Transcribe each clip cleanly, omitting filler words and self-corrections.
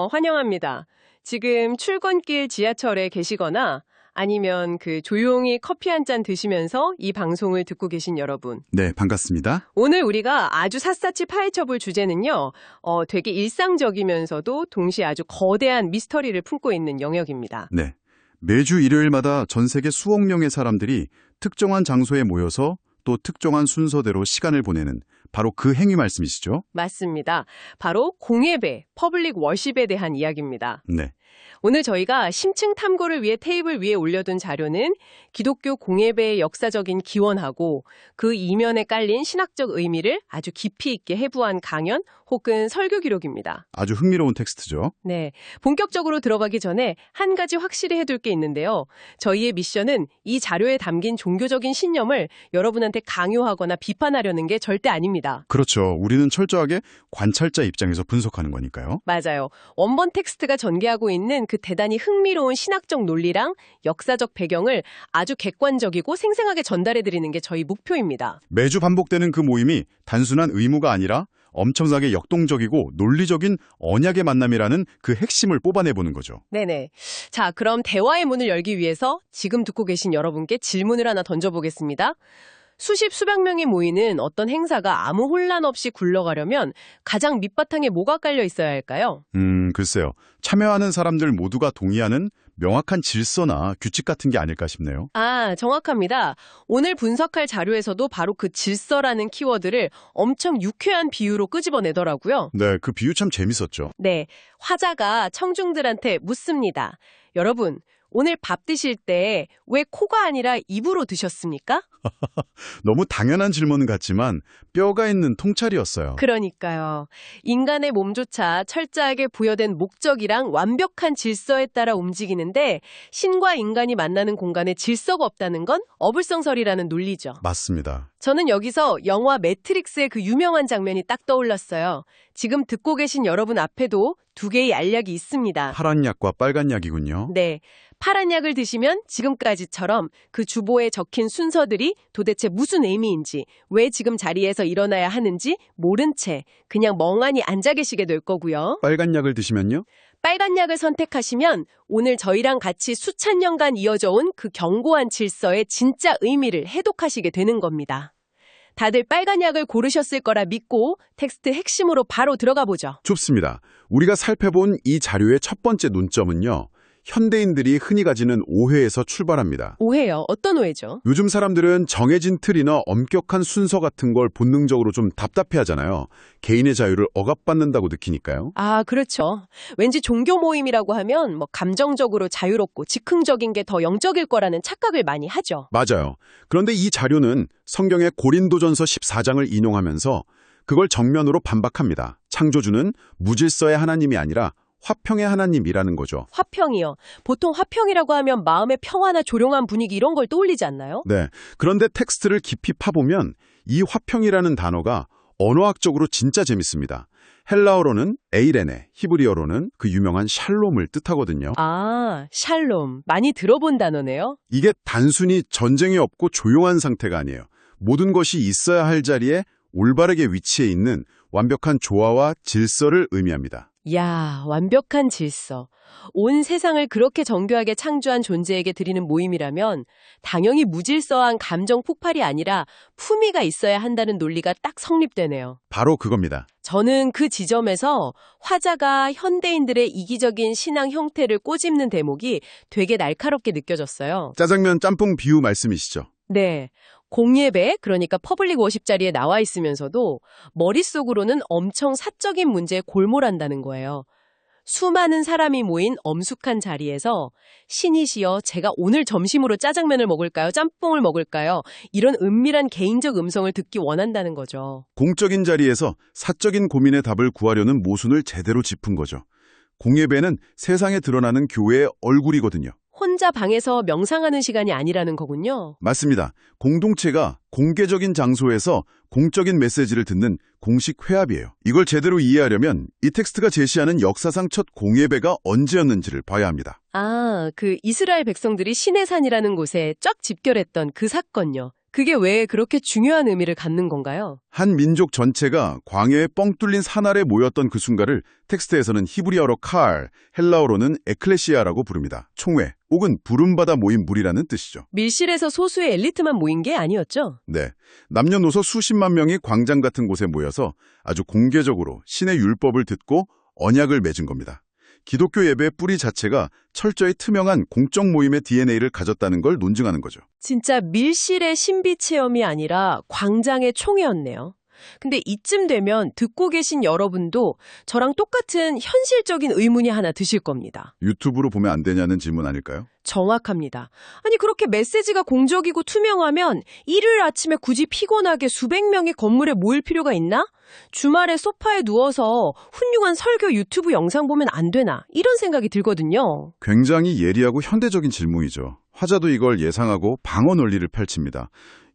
환영합니다. 지금 출근길 지하철에 계시거나 아니면 조용히 커피 한 잔 드시면서 이 방송을 듣고 계신 여러분. 네, 반갑습니다. 오늘 우리가 아주 샅샅이 파헤쳐볼 주제는요. 되게 일상적이면서도 동시에 아주 거대한 미스터리를 품고 있는 영역입니다. 네, 매주 일요일마다 전 세계 수억 명의 사람들이 특정한 장소에 모여서 또 특정한 순서대로 시간을 보내는 바로 그 행위 말씀이시죠? 맞습니다. 바로 공예배, 퍼블릭 워십에 대한 이야기입니다. 네. 오늘 저희가 심층 탐구를 위해 테이블 위에 올려둔 자료는 기독교 공예배의 역사적인 기원하고 그 이면에 깔린 신학적 의미를 아주 깊이 있게 해부한 강연 혹은 설교 기록입니다. 아주 흥미로운 텍스트죠. 네, 본격적으로 들어가기 전에 한 가지 확실히 해둘 게 있는데요. 저희의 미션은 이 자료에 담긴 종교적인 신념을 여러분한테 강요하거나 비판하려는 게 절대 아닙니다. 그렇죠. 우리는 철저하게 관찰자 입장에서 분석하는 거니까요. 맞아요. 원본 텍스트가 전개하고 있는 그 대단히 흥미로운 신학적 논리랑 역사적 배경을 아주 객관적이고 생생하게 전달해드리는 게 저희 목표입니다. 매주 반복되는 그 모임이 단순한 의무가 아니라 엄청나게 역동적이고 논리적인 언약의 만남이라는 그 핵심을 뽑아내보는 거죠. 네네. 자, 그럼 대화의 문을 열기 위해서 지금 듣고 계신 여러분께 질문을 하나 던져보겠습니다. 수백 명이 모이는 어떤 행사가 아무 혼란 없이 굴러가려면 가장 밑바탕에 뭐가 깔려 있어야 할까요? 글쎄요. 참여하는 사람들 모두가 동의하는 명확한 질서나 규칙 같은 게 아닐까 싶네요. 아, 정확합니다. 오늘 분석할 자료에서도 바로 그 질서라는 키워드를 엄청 유쾌한 비유로 끄집어내더라고요. 네, 그 비유 참 재밌었죠. 네, 화자가 청중들한테 묻습니다. 여러분, 오늘 밥 드실 때 왜 코가 아니라 입으로 드셨습니까? 너무 당연한 질문 같지만 뼈가 있는 통찰이었어요. 그러니까요. 인간의 몸조차 철저하게 부여된 목적이랑 완벽한 질서에 따라 움직이는데 신과 인간이 만나는 공간에 질서가 없다는 건 어불성설이라는 논리죠. 맞습니다. 저는 여기서 영화 매트릭스의 그 유명한 장면이 딱 떠올랐어요. 지금 듣고 계신 여러분 앞에도 두 개의 알약이 있습니다. 파란 약과 빨간 약이군요. 네. 파란 약을 드시면 지금까지처럼 그 주보에 적힌 순서들이 도대체 무슨 의미인지, 왜 지금 자리에서 일어나야 하는지 모른 채 그냥 멍하니 앉아 계시게 될 거고요. 빨간 약을 드시면요? 빨간 약을 선택하시면 오늘 저희랑 같이 수천 년간 이어져 온 그 견고한 질서의 진짜 의미를 해독하시게 되는 겁니다. 다들 빨간 약을 고르셨을 거라 믿고 텍스트 핵심으로 바로 들어가 보죠. 좋습니다. 우리가 살펴본 이 자료의 첫 번째 논점은요. 현대인들이 흔히 가지는 오해에서 출발합니다. 오해요? 어떤 오해죠? 요즘 사람들은 정해진 틀이나 엄격한 순서 같은 걸 본능적으로 좀 답답해하잖아요. 개인의 자유를 억압받는다고 느끼니까요. 아, 그렇죠. 왠지 종교 모임이라고 하면 감정적으로 자유롭고 즉흥적인 게 더 영적일 거라는 착각을 많이 하죠. 맞아요. 그런데 이 자료는 성경의 고린도전서 14장을 인용하면서 그걸 정면으로 반박합니다. 창조주는 무질서의 하나님이 아니라 화평의 하나님이라는 거죠. 화평이요. 보통 화평이라고 하면 마음의 평화나 조용한 분위기 이런 걸 떠올리지 않나요? 네. 그런데 텍스트를 깊이 파보면 이 화평이라는 단어가 언어학적으로 진짜 재밌습니다. 헬라어로는 에이레네, 히브리어로는 그 유명한 샬롬을 뜻하거든요. 아, 샬롬. 많이 들어본 단어네요. 이게 단순히 전쟁이 없고 조용한 상태가 아니에요. 모든 것이 있어야 할 자리에 올바르게 위치해 있는 완벽한 조화와 질서를 의미합니다. 이야, 완벽한 질서. 온 세상을 그렇게 정교하게 창조한 존재에게 드리는 모임이라면 당연히 무질서한 감정 폭발이 아니라 품위가 있어야 한다는 논리가 딱 성립되네요. 바로 그겁니다. 저는 그 지점에서 화자가 현대인들의 이기적인 신앙 형태를 꼬집는 대목이 되게 날카롭게 느껴졌어요. 짜장면 짬뽕 비유 말씀이시죠? 네. 공예배, 그러니까 퍼블릭 워십 자리에 나와 있으면서도 머릿속으로는 엄청 사적인 문제에 골몰한다는 거예요. 수많은 사람이 모인 엄숙한 자리에서 신이시여 제가 오늘 점심으로 짜장면을 먹을까요? 짬뽕을 먹을까요? 이런 은밀한 개인적 음성을 듣기 원한다는 거죠. 공적인 자리에서 사적인 고민의 답을 구하려는 모순을 제대로 짚은 거죠. 공예배는 세상에 드러나는 교회의 얼굴이거든요. 혼자 방에서 명상하는 시간이 아니라는 거군요. 맞습니다. 공동체가 공개적인 장소에서 공적인 메시지를 듣는 공식 회합이에요. 이걸 제대로 이해하려면 이 텍스트가 제시하는 역사상 첫 공예배가 언제였는지를 봐야 합니다. 아, 그 이스라엘 백성들이 시내산이라는 곳에 쫙 집결했던 그 사건요. 그게 왜 그렇게 중요한 의미를 갖는 건가요? 한 민족 전체가 광야에 뻥 뚫린 산 아래 모였던 그 순간을 텍스트에서는 히브리어로 칼, 헬라어로는 에클레시아라고 부릅니다. 총회 혹은 부름받아 모인 무리라는 뜻이죠. 밀실에서 소수의 엘리트만 모인 게 아니었죠? 네, 남녀노소 수십만 명이 광장 같은 곳에 모여서 아주 공개적으로 신의 율법을 듣고 언약을 맺은 겁니다. 기독교 예배의 뿌리 자체가 철저히 투명한 공적 모임의 DNA를 가졌다는 걸 논증하는 거죠. 진짜 밀실의 신비 체험이 아니라 광장의 총회였네요. 근데 이쯤 되면 듣고 계신 여러분도 저랑 똑같은 현실적인 의문이 하나 드실 겁니다. 유튜브로 보면 안 되냐는 질문 아닐까요? 정확합니다. 아니 그렇게 메시지가 공적이고 투명하면 일요일 아침에 굳이 피곤하게 수백 명이 건물에 모일 필요가 있나? 주말에 소파에 누워서 훌륭한 설교 유튜브 영상 보면 안 되나? 이런 생각이 들거든요. 굉장히 예리하고 현대적인 질문이죠. 화자도 이걸 예상하고 방어 논리를 펼칩니다.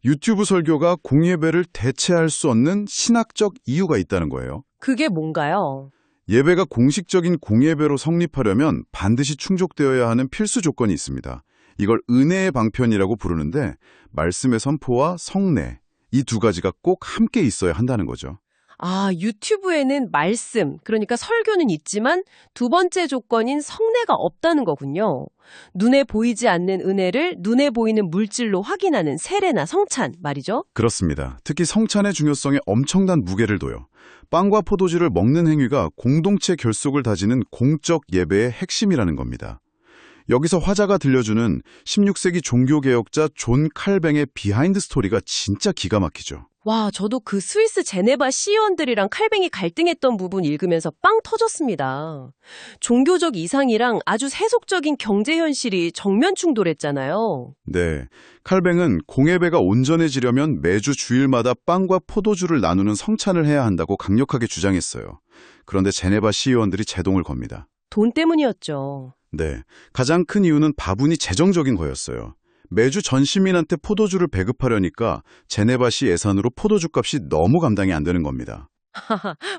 유튜브 설교가 공예배를 대체할 수 없는 신학적 이유가 있다는 거예요. 그게 뭔가요? 예배가 공식적인 공예배로 성립하려면 반드시 충족되어야 하는 필수 조건이 있습니다. 이걸 은혜의 방편이라고 부르는데 말씀의 선포와 성례, 이 두 가지가 꼭 함께 있어야 한다는 거죠. 아, 유튜브에는 말씀, 그러니까 설교는 있지만 두 번째 조건인 성례가 없다는 거군요. 눈에 보이지 않는 은혜를 눈에 보이는 물질로 확인하는 세례나 성찬 말이죠. 그렇습니다. 특히 성찬의 중요성에 엄청난 무게를 둬요. 빵과 포도주를 먹는 행위가 공동체 결속을 다지는 공적 예배의 핵심이라는 겁니다. 여기서 화자가 들려주는 16세기 종교개혁자 존 칼뱅의 비하인드 스토리가 진짜 기가 막히죠. 와, 저도 그 스위스 제네바 시의원들이랑 칼뱅이 갈등했던 부분 읽으면서 빵 터졌습니다. 종교적 이상이랑 아주 세속적인 경제 현실이 정면 충돌했잖아요. 네, 칼뱅은 공예배가 온전해지려면 매주 주일마다 빵과 포도주를 나누는 성찬을 해야 한다고 강력하게 주장했어요. 그런데 제네바 시의원들이 제동을 겁니다. 돈 때문이었죠. 네, 가장 큰 이유는 바분이 재정적인 거였어요. 매주 전 시민한테 포도주를 배급하려니까 제네바시 예산으로 포도주 값이 너무 감당이 안 되는 겁니다.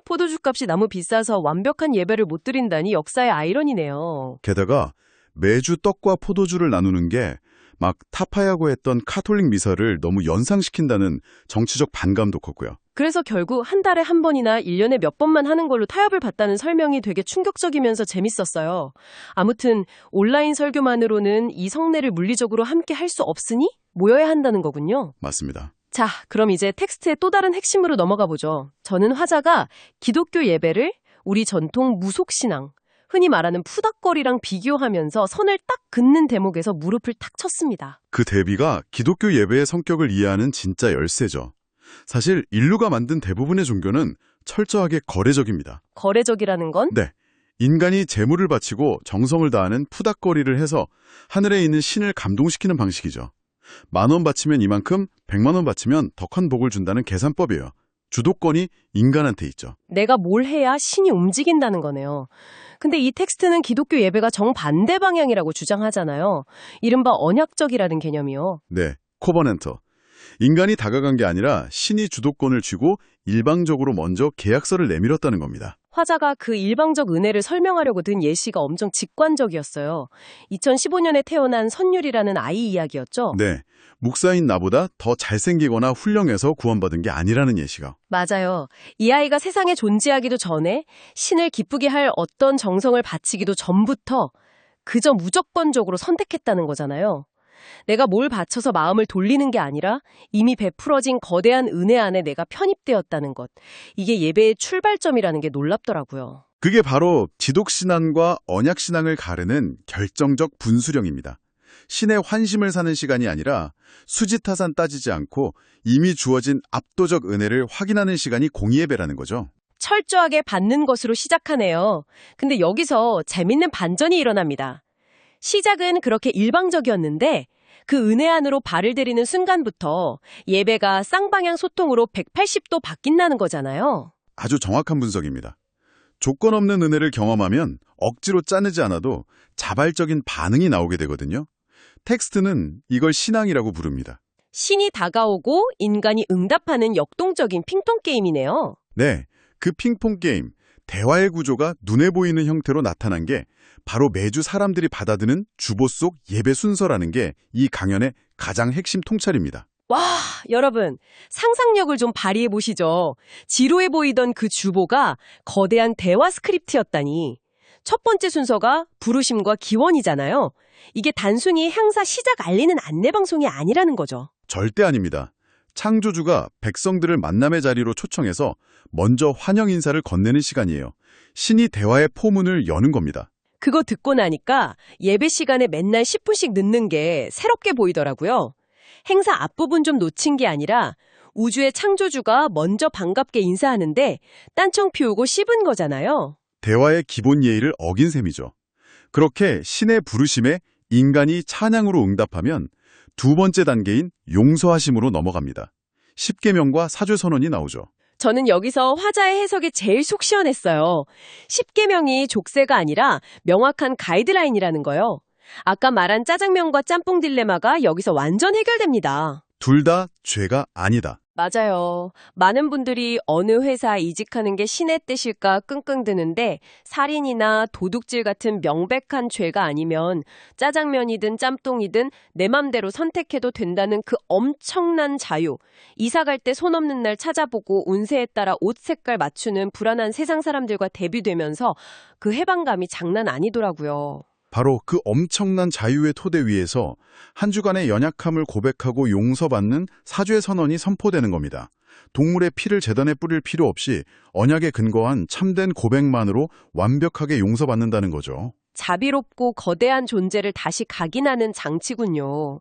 포도주 값이 너무 비싸서 완벽한 예배를 못 드린다니 역사의 아이러니네요. 게다가 매주 떡과 포도주를 나누는 게 막 타파야고 했던 카톨릭 미사를 너무 연상시킨다는 정치적 반감도 컸고요. 그래서 결국 한 달에 한 번이나 1년에 몇 번만 하는 걸로 타협을 봤다는 설명이 되게 충격적이면서 재밌었어요. 아무튼 온라인 설교만으로는 이 성례를 물리적으로 함께 할 수 없으니 모여야 한다는 거군요. 맞습니다. 자, 그럼 이제 텍스트의 또 다른 핵심으로 넘어가 보죠. 저는 화자가 기독교 예배를 우리 전통 무속신앙, 흔히 말하는 푸닥거리랑 비교하면서 선을 딱 긋는 대목에서 무릎을 탁 쳤습니다. 그 대비가 기독교 예배의 성격을 이해하는 진짜 열쇠죠. 사실 인류가 만든 대부분의 종교는 철저하게 거래적입니다. 거래적이라는 건? 네, 인간이 재물을 바치고 정성을 다하는 푸닥거리를 해서 하늘에 있는 신을 감동시키는 방식이죠. 10,000원 바치면 이만큼, 100만 원 바치면 더 큰 복을 준다는 계산법이에요. 주도권이 인간한테 있죠. 내가 뭘 해야 신이 움직인다는 거네요. 근데 이 텍스트는 기독교 예배가 정반대 방향이라고 주장하잖아요. 이른바 언약적이라는 개념이요. 네, 코버넌트. 인간이 다가간 게 아니라 신이 주도권을 쥐고 일방적으로 먼저 계약서를 내밀었다는 겁니다. 화자가 그 일방적 은혜를 설명하려고 든 예시가 엄청 직관적이었어요. 2015년에 태어난 선율이라는 아이 이야기였죠. 네, 목사인 나보다 더 잘생기거나 훌륭해서 구원받은 게 아니라는 예시가. 맞아요. 이 아이가 세상에 존재하기도 전에 신을 기쁘게 할 어떤 정성을 바치기도 전부터 그저 무조건적으로 선택했다는 거잖아요. 내가 뭘 바쳐서 마음을 돌리는 게 아니라 이미 베풀어진 거대한 은혜 안에 내가 편입되었다는 것. 이게 예배의 출발점이라는 게 놀랍더라고요. 그게 바로 지독신앙과 언약신앙을 가르는 결정적 분수령입니다. 신의 환심을 사는 시간이 아니라 수지타산 따지지 않고 이미 주어진 압도적 은혜를 확인하는 시간이 공예배라는 거죠. 철저하게 받는 것으로 시작하네요. 근데 여기서 재밌는 반전이 일어납니다. 시작은 그렇게 일방적이었는데 그 은혜 안으로 발을 들이는 순간부터 예배가 쌍방향 소통으로 180도 바뀐다는 거잖아요. 아주 정확한 분석입니다. 조건 없는 은혜를 경험하면 억지로 짜내지 않아도 자발적인 반응이 나오게 되거든요. 텍스트는 이걸 신앙이라고 부릅니다. 신이 다가오고 인간이 응답하는 역동적인 핑퐁 게임이네요. 네, 그 핑퐁 게임, 대화의 구조가 눈에 보이는 형태로 나타난 게 바로 매주 사람들이 받아드는 주보 속 예배 순서라는 게 이 강연의 가장 핵심 통찰입니다. 와, 여러분, 상상력을 좀 발휘해 보시죠. 지루해 보이던 그 주보가 거대한 대화 스크립트였다니. 첫 번째 순서가 부르심과 기원이잖아요. 이게 단순히 행사 시작 알리는 안내방송이 아니라는 거죠. 절대 아닙니다. 창조주가 백성들을 만남의 자리로 초청해서 먼저 환영 인사를 건네는 시간이에요. 신이 대화의 포문을 여는 겁니다. 그거 듣고 나니까 예배 시간에 맨날 10분씩 늦는 게 새롭게 보이더라고요. 행사 앞부분 좀 놓친 게 아니라 우주의 창조주가 먼저 반갑게 인사하는데 딴청 피우고 씹은 거잖아요. 대화의 기본 예의를 어긴 셈이죠. 그렇게 신의 부르심에 인간이 찬양으로 응답하면 두 번째 단계인 용서하심으로 넘어갑니다. 십계명과 사죄선언이 나오죠. 저는 여기서 화자의 해석이 제일 속 시원했어요. 십계명이 족쇄가 아니라 명확한 가이드라인이라는 거요. 아까 말한 짜장면과 짬뽕 딜레마가 여기서 완전 해결됩니다. 둘 다 죄가 아니다. 맞아요. 많은 분들이 어느 회사 이직하는 게 신의 뜻일까 끙끙 드는데 살인이나 도둑질 같은 명백한 죄가 아니면 짜장면이든 짬뽕이든 내 맘대로 선택해도 된다는 그 엄청난 자유. 이사 갈 때 손 없는 날 찾아보고 운세에 따라 옷 색깔 맞추는 불안한 세상 사람들과 대비되면서 그 해방감이 장난 아니더라고요. 바로 그 엄청난 자유의 토대 위에서 한 주간의 연약함을 고백하고 용서받는 사죄 선언이 선포되는 겁니다. 동물의 피를 제단에 뿌릴 필요 없이 언약에 근거한 참된 고백만으로 완벽하게 용서받는다는 거죠. 자비롭고 거대한 존재를 다시 각인하는 장치군요.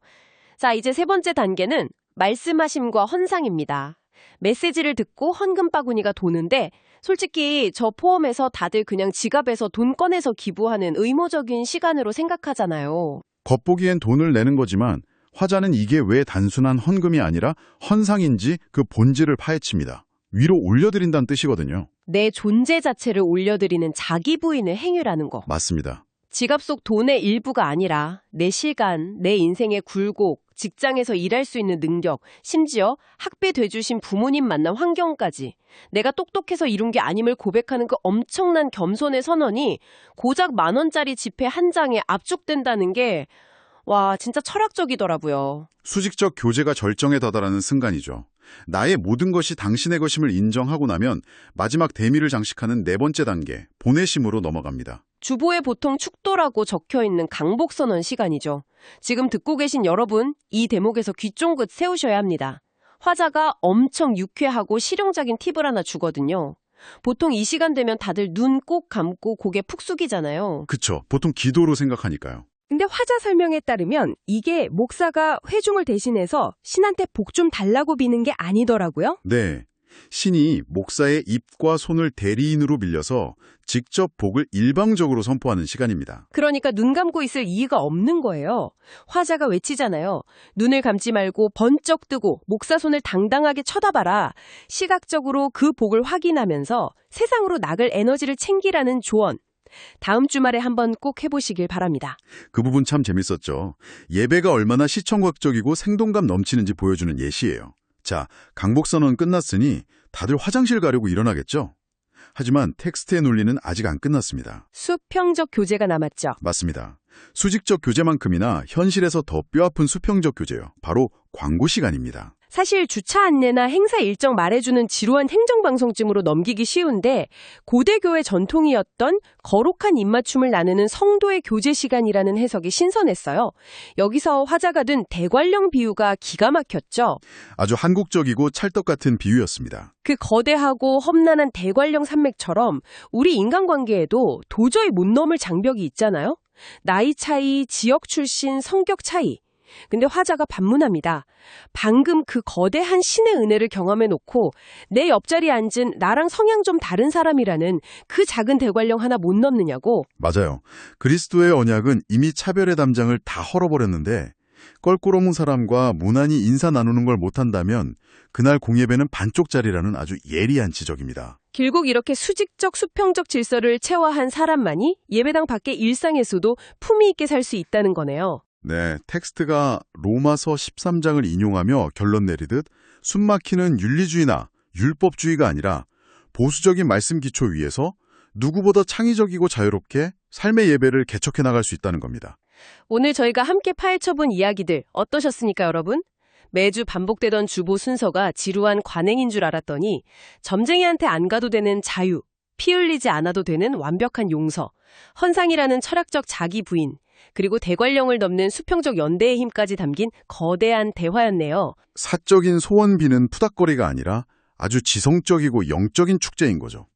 자, 이제 세 번째 단계는 말씀하심과 헌상입니다. 메시지를 듣고 헌금 바구니가 도는데 솔직히 저 포함해서 다들 그냥 지갑에서 돈 꺼내서 기부하는 의무적인 시간으로 생각하잖아요. 겉보기엔 돈을 내는 거지만 화자는 이게 왜 단순한 헌금이 아니라 헌상인지 그 본질을 파헤칩니다. 위로 올려드린다는 뜻이거든요. 내 존재 자체를 올려드리는 자기 부인의 행위라는 거. 맞습니다. 지갑 속 돈의 일부가 아니라 내 시간, 내 인생의 굴곡, 직장에서 일할 수 있는 능력, 심지어 학비 돼주신 부모님 만난 환경까지 내가 똑똑해서 이룬 게 아님을 고백하는 그 엄청난 겸손의 선언이 고작 10,000원짜리 지폐 한 장에 압축된다는 게 와, 진짜 철학적이더라고요. 수직적 교제가 절정에 다다라는 순간이죠. 나의 모든 것이 당신의 것임을 인정하고 나면 마지막 대미를 장식하는 네 번째 단계, 보내심으로 넘어갑니다. 주보에 보통 축도라고 적혀있는 강복선언 시간이죠. 지금 듣고 계신 여러분, 이 대목에서 귀 쫑긋 세우셔야 합니다. 화자가 엄청 유쾌하고 실용적인 팁을 하나 주거든요. 보통 이 시간 되면 다들 눈 꼭 감고 고개 푹 숙이잖아요. 그쵸. 보통 기도로 생각하니까요. 근데 화자 설명에 따르면 이게 목사가 회중을 대신해서 신한테 복 좀 달라고 비는 게 아니더라고요. 네. 신이 목사의 입과 손을 대리인으로 빌려서 직접 복을 일방적으로 선포하는 시간입니다. 그러니까 눈 감고 있을 이유가 없는 거예요. 화자가 외치잖아요. 눈을 감지 말고 번쩍 뜨고 목사 손을 당당하게 쳐다봐라. 시각적으로 그 복을 확인하면서 세상으로 나갈 에너지를 챙기라는 조언. 다음 주말에 한번 꼭 해보시길 바랍니다. 그 부분 참 재밌었죠. 예배가 얼마나 시청각적이고 생동감 넘치는지 보여주는 예시예요. 자, 강복선언 끝났으니 다들 화장실 가려고 일어나겠죠? 하지만 텍스트의 논리는 아직 안 끝났습니다. 수평적 교제가 남았죠. 맞습니다. 수직적 교제만큼이나 현실에서 더 뼈아픈 수평적 교제요. 바로 광고 시간입니다. 사실 주차 안내나 행사 일정 말해주는 지루한 행정방송쯤으로 넘기기 쉬운데 고대교회 전통이었던 거룩한 입맞춤을 나누는 성도의 교제 시간이라는 해석이 신선했어요. 여기서 화자가 든 대관령 비유가 기가 막혔죠. 아주 한국적이고 찰떡 같은 비유였습니다. 그 거대하고 험난한 대관령 산맥처럼 우리 인간관계에도 도저히 못 넘을 장벽이 있잖아요. 나이 차이, 지역 출신, 성격 차이. 근데 화자가 반문합니다. 방금 그 거대한 신의 은혜를 경험해놓고 내 옆자리에 앉은 나랑 성향 좀 다른 사람이라는 그 작은 대관령 하나 못 넘느냐고. 맞아요. 그리스도의 언약은 이미 차별의 담장을 다 헐어버렸는데 껄끄러운 사람과 무난히 인사 나누는 걸 못한다면 그날 공예배는 반쪽짜리라는 아주 예리한 지적입니다. 결국 이렇게 수직적 수평적 질서를 체화한 사람만이 예배당 밖의 일상에서도 품위 있게 살 수 있다는 거네요. 네, 텍스트가 로마서 13장을 인용하며 결론 내리듯 숨막히는 윤리주의나 율법주의가 아니라 보수적인 말씀 기초 위에서 누구보다 창의적이고 자유롭게 삶의 예배를 개척해 나갈 수 있다는 겁니다. 오늘 저희가 함께 파헤쳐본 이야기들 어떠셨습니까, 여러분? 매주 반복되던 주보 순서가 지루한 관행인 줄 알았더니 점쟁이한테 안 가도 되는 자유, 피 흘리지 않아도 되는 완벽한 용서, 헌상이라는 철학적 자기 부인, 그리고 대관령을 넘는 수평적 연대의 힘까지 담긴 거대한 대화였네요. 사적인 소원비는 푸닥거리가 아니라 아주 지성적이고 영적인 축제인 거죠.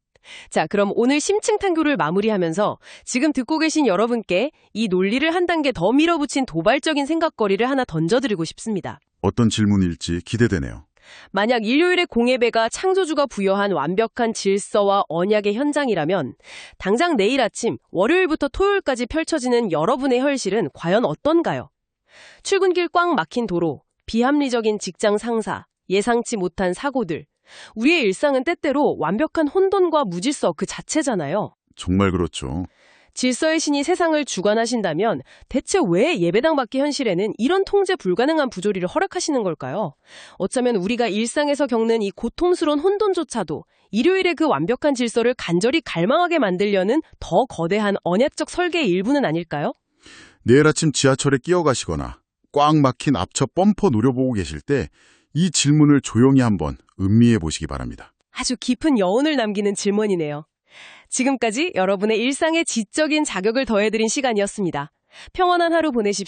자, 그럼 오늘 심층 탐구를 마무리하면서 지금 듣고 계신 여러분께 이 논리를 한 단계 더 밀어붙인 도발적인 생각거리를 하나 던져드리고 싶습니다. 어떤 질문일지 기대되네요. 만약 일요일의 공예배가 창조주가 부여한 완벽한 질서와 언약의 현장이라면 당장 내일 아침 월요일부터 토요일까지 펼쳐지는 여러분의 현실은 과연 어떤가요? 출근길 꽉 막힌 도로, 비합리적인 직장 상사, 예상치 못한 사고들. 우리의 일상은 때때로 완벽한 혼돈과 무질서 그 자체잖아요. 정말 그렇죠. 질서의 신이 세상을 주관하신다면 대체 왜 예배당 밖의 현실에는 이런 통제 불가능한 부조리를 허락하시는 걸까요? 어쩌면 우리가 일상에서 겪는 이 고통스러운 혼돈조차도 일요일의 그 완벽한 질서를 간절히 갈망하게 만들려는 더 거대한 언약적 설계의 일부는 아닐까요? 내일 아침 지하철에 끼어가시거나 꽉 막힌 앞차 범퍼 노려보고 계실 때 이 질문을 조용히 한번 음미해 보시기 바랍니다. 아주 깊은 여운을 남기는 질문이네요. 지금까지 여러분의 일상에 지적인 자격을 더해드린 시간이었습니다. 평온한 하루 보내십시오.